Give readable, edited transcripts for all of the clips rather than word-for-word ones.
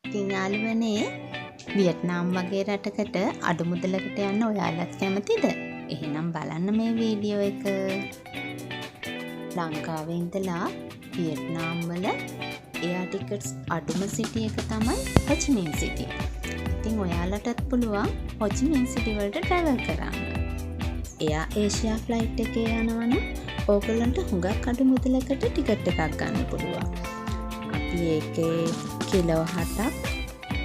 ඉතින් යාළුවනේ වියට්නාම් වගේ රටකට අඩු මුදලකට යන්න ඔයාලත් කැමතිද? එහෙනම් බලන්න මේ වීඩියෝ එක. ලංකාවේ ඉඳලා වියට්නාම් වල එයා ටිකට්ස් අඩුම සිටි එක තමයි හො චි මින් සිටි. ඉතින් ඔයාලටත් පුළුවන් හො චි මින් සිටි වලට ට්‍රැවල් කරන්න. එයා ඒෂියා ෆ්ලයිට් එකේ යනවනම් ඕගොල්ලන්ට හුඟක් අඩු මුදලකට ටිකට් එකක් ගන්න පුළුවන්. අපි ඒකේ කිලෝ 7ක්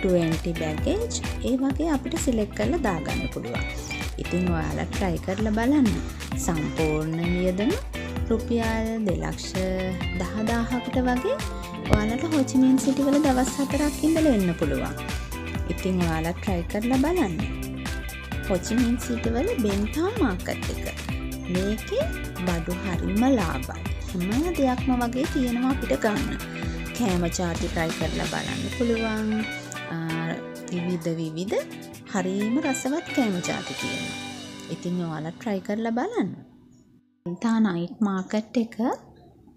20 බෑගේජ් ඒ වගේ අපිට සිලෙක්ට් කරලා දාගන්න පුළුවන්. ඉතින් ඔයාලා try කරලා බලන්න. සම්පූර්ණ වියදම රුපියල් 2,10,000කට වගේ ඔයාලට හො චි මින් සිටි වල දවස් 4ක් ඉඳලා එන්න පුළුවන්. ඉතින් ඔයාලා try කරලා බලන්න. හො චි මින් සිටි වල බෙන්ටා මාකට් එක. මේකේ බඩු හරිම ලාභයි. හැම දෙයක්ම වගේ තියෙනවා අපිට ගන්න. කෑම චාටි try කරලා බලන්න පුළුවන්. විවිධ හරිම රසවත් කෑම චාටි තියෙනවා. ඉතින් ඔයාලා try කරලා බලන්න. බෙන්ටා නයිට් මාකට් එක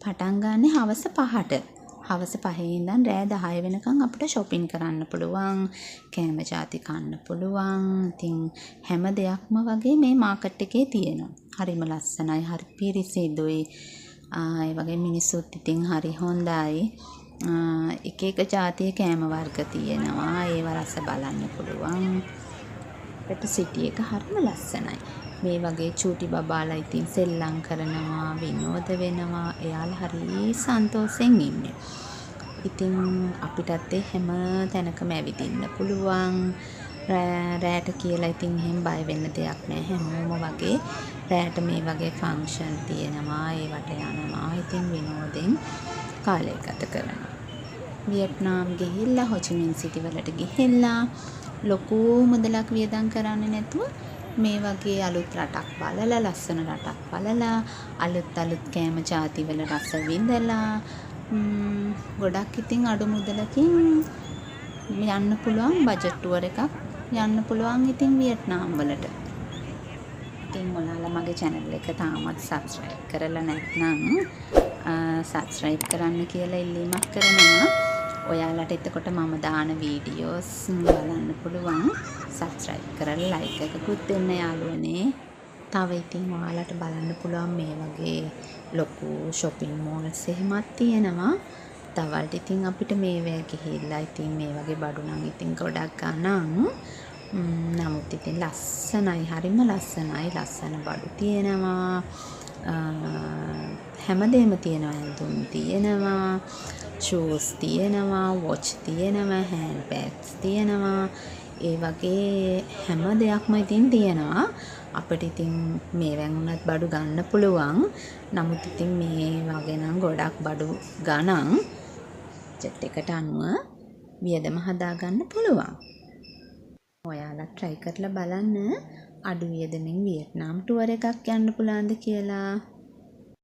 පටන් ගන්නේ හවස 5ට. හවස 5 ඉඳන් රෑ 10 වෙනකන් අපිට shopping කරන්න පුළුවන්. කෑම චාති කන්න පුළුවන්. ඉතින් හැම දෙයක්ම වගේ මේ මාකට් එකේ තියෙනවා. හරිම ලස්සනයි, හරි පිරිසිදුයි. ඒ වගේ මිනිස්සුත් ඉතින් හරි හොඳයි. එක එක ජාතියේ කෑම වර්ග තියෙනවා. ඒව රස බලන්න පුළුවන්. අපිට සිටි එක හරිම ලස්සනයි. මේ වගේ චූටි බබාලා ඉතින් සෙල්ලම් කරනවා, විනෝද වෙනවා. එයාලා හරි සන්තෝෂෙන් ඉන්නේ. ඉතින් අපිටත් හැම තැනකම ඇවිදින්න පුළුවන්. රෑට කියලා ඉතින් එහෙම බය වෙන්න දෙයක් නැහැ. හැමෝම වගේ රෑට මේ වගේ ෆන්ක්ෂන් තියෙනවා. ඒවට යනවා. ඉතින් විනෝදෙන් කාලය ගත කරනවා. වියට්නාම් ගිහිල්ලා හො චි මින් සිටි වලට ගිහිල්ලා ලොකු මුදලක් වියදම් කරන්නේ නැතුව මේ වගේ අලුත් රටක් බලලා, ලස්සන රටක් බලලා, අලුත් කෑම ජාති වල රස විඳලා ගොඩක් ඉතින් අඩු මුදලකින් යන්න පුළුවන් බජට් ටුවර් එකක් යන්න පුළුවන් ඉතින් වියට්නාම් වලට. ඉතින් ඔයාලා මගේ channel එක තාමත් subscribe කරලා නැත්නම් subscribe කරන්න කියලා ඉල්ලීමක් කරනවා. ඔයාලට එතකොට මම දාන වීඩියෝස් බලන්න පුළුවන්. subscribe කරලා like එකකුත් දෙන්න යාළුවනේ. තව ඉතින් ඔයාලට බලන්න පුළුවන් මේ වගේ ලොකු shopping malls එහෙමත් තියෙනවා. තවල්ට ඉතින් අපිට මේවැ ගිහිල්ලා ඉතින් මේ වගේ බඩු නම් ඉතින් ගොඩක් ගන්න. නමුත් ඉතින් ලස්සනයි, හරිම ලස්සනයි. ලස්සන බඩු තියෙනවා. හැමදේම තියෙනවා. ඇඳුම් තියෙනවා, shoes තියෙනවා, watch තියෙනවා, hand bags තියෙනවා. ඒ වගේ හැම දෙයක්ම ඉතින් තියෙනවා. අපිට ඉතින් මේවෙන් උනත් බඩු ගන්න පුළුවන්. නමුත් ඉතින් මේ වගේ නම් ගොඩක් බඩු ගණන් බජට් එකට අනුව වියදම හදා ගන්න පුළුවන්. ඔයාලා try කරලා බලන්න අඩු වියදමින් වියට්නාම් ටුවර් එකක් යන්න පුළුවන්ද කියලා.